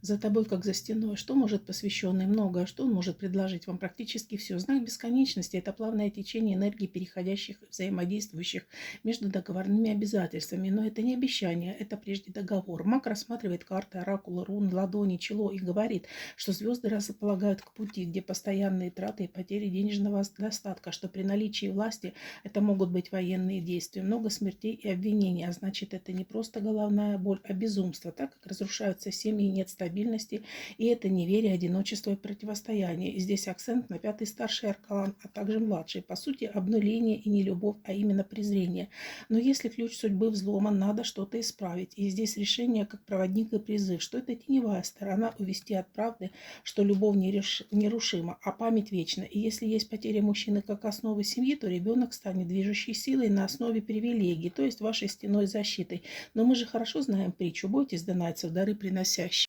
За тобой, как за стеной. Что может посвященный? Многое. Что он может предложить вам? Практически все. Знак бесконечности– это плавное течение энергии, переходящих, взаимодействующих между договорными обязательствами. Но это не обещание, это прежде договор. Маг рассматривает карты, оракулы, руны, ладони, чело и говорит, что звезды располагают к пути, где постоянные траты и потери денежного достатка, что при наличии власти это могут быть военные действия, много смертей и обвинений, а значит это не просто головная боль, а безумство, так как разрушаются семьи, нет стабильности, и это неверие, одиночество и противостояние. И здесь акцент на пятый старший аркан, а также младший. По сути, обнуление и не любовь, а именно презрение. Но если ключ судьбы взломан, надо что-то исправить. И здесь решение как проводник и призыв, что это теневая сторона увести от правды, что любовь нерушима, а память вечна. И если есть потеря мужчины как основы семьи, то ребенок станет движущей силой на основе привилегий, то есть вашей стеной защиты. Но мы же хорошо знаем притчу «Бойтесь донайцев, дары приносящих».